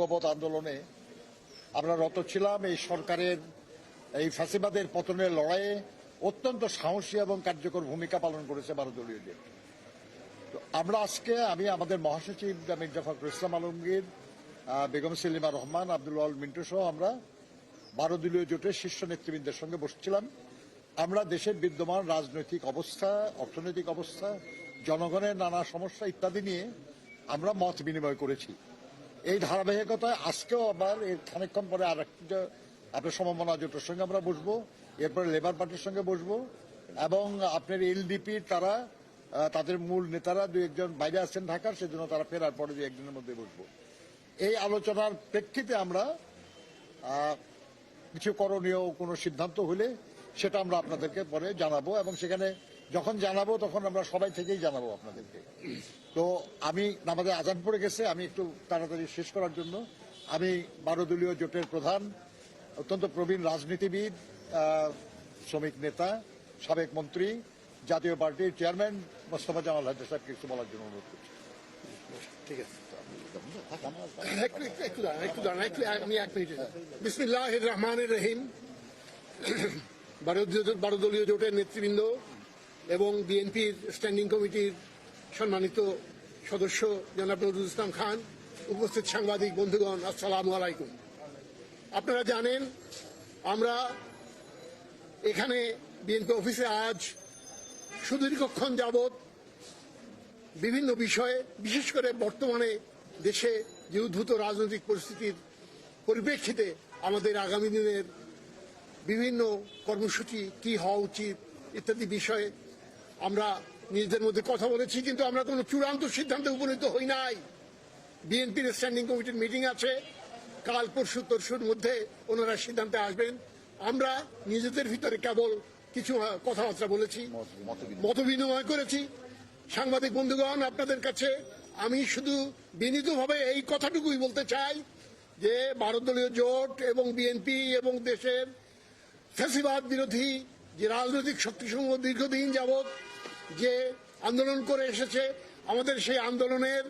বঙ্গপথ আন্দোলনে আমরা রত ছিলাম। এই সরকারের এই ফ্যাসিবাদের পতনের লড়াইয়ে অত্যন্ত সাহসী এবং কার্যকর ভূমিকা পালন করেছে 12 দলীয় জোট। তো আমরা আজকে আমি আমাদের মহাসচিব মির্জা ফখরুল ইসলাম আলমগীর, বেগম সেলিমা রহমান, আব্দুল ওয়াল মিন্টু সহ আমরা 12 দলীয় জোটের শীর্ষ নেতৃবৃন্দের সঙ্গে বসছিলাম। আমরা দেশের বিদ্যমান রাজনৈতিক অবস্থা, অর্থনৈতিক অবস্থা, জনগণের নানা সমস্যা ইত্যাদি নিয়ে আমরা মত বিনিময় করেছি। এই ধারাবাহিকতায় আজকেও আবার এর খানিকক্ষণ পরে আর একটা আপনার সমমনা জোটের সঙ্গে আমরা বসবো, এরপরে লেবার পার্টির সঙ্গে বসবো এবং আপনার এলডিপির তারা তাদের মূল নেতারা 2-1 বাইরে আছেন ঢাকার, সেজন্য তারা ফেরার পরে 2-1 দিনের মধ্যে বসবো। এই আলোচনার প্রেক্ষিতে আমরা কিছু করণীয় কোনো সিদ্ধান্ত হলে সেটা আমরা আপনাদেরকে পরে জানাবো এবং সেখানে যখন জানাবো তখন আমরা সবাই থেকেই জানাবো আপনাদেরকে। তো আমি আমাদের আজান পড়ে গেছে, আমি একটু তাড়াতাড়ি শেষ করার জন্য আমি 12 দলীয় জোটের প্রধান, অত্যন্ত প্রবীণ রাজনীতিবিদ, শ্রমিক নেতা, সাবেক মন্ত্রী, জাতীয় পার্টির চেয়ারম্যান মোস্তফা জামাল হায়দার সাহেবকে কিছু বলার জন্য অনুরোধ করছি। ঠিক আছে, আমি 1 মিনিট। বিসমিল্লাহির রহমানির রহিম। 12 দলীয় জোটের নেতৃবৃন্দ এবং বিএনপির স্ট্যান্ডিং কমিটির সম্মানিত সদস্য জনাব নজরুল ইসলাম খান, উপস্থিত সাংবাদিক বন্ধুগণ, আসসালামু আলাইকুম। আপনারা জানেন আমরা এখানে বিএনপি অফিসে আজ সুদীর্ঘক্ষণ যাবৎ বিভিন্ন বিষয়ে, বিশেষ করে বর্তমানে দেশে যে উদ্ভূত রাজনৈতিক পরিস্থিতির পরিপ্রেক্ষিতে আমাদের আগামী দিনের বিভিন্ন কর্মসূচি কি হওয়া উচিত ইত্যাদি বিষয়ে আমরা নিজেদের মধ্যে কথা বলেছি, কিন্তু আমরা কোনো চূড়ান্ত সিদ্ধান্তে উপনীত হই নাই। বিএনপির স্ট্যান্ডিং কমিটির মিটিং আছে, কাল পরশু তরশুর মধ্যে ওনারা সিদ্ধান্তে আসবেন। আমরা নিজেদের ভিতরে কেবল কিছু কথাবার্তা বলেছি, মত বিনিময় করেছি। সাংবাদিক বন্ধুগণ, আপনাদের কাছে আমি শুধু বিনীতভাবে এই কথাটুকুই বলতে চাই যে 12 দলীয় জোট এবং বিএনপি এবং দেশের ফ্যাসিবাদ বিরোধী যে রাজনৈতিক শক্তিসমূহ দীর্ঘদিন যাবৎ যে আন্দোলন করে এসেছে, আমাদের সেই আন্দোলনের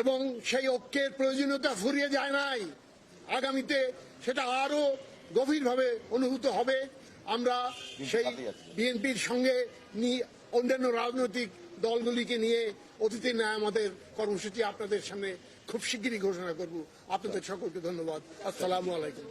এবং সেই ঐক্যের প্রয়োজনীয়তা ফুরিয়ে যায় নাই। আগামীতে সেটা আরো গভীরভাবে অনুভূত হবে। আমরা সেই বিএনপির সঙ্গে অন্যান্য রাজনৈতিক দলগুলিকে নিয়ে অতীতের ন্যায় আমাদের কর্মসূচি আপনাদের সামনে খুব শিগগিরই ঘোষণা করব। আপনাদের সকলকে ধন্যবাদ। আসসালামু আলাইকুম।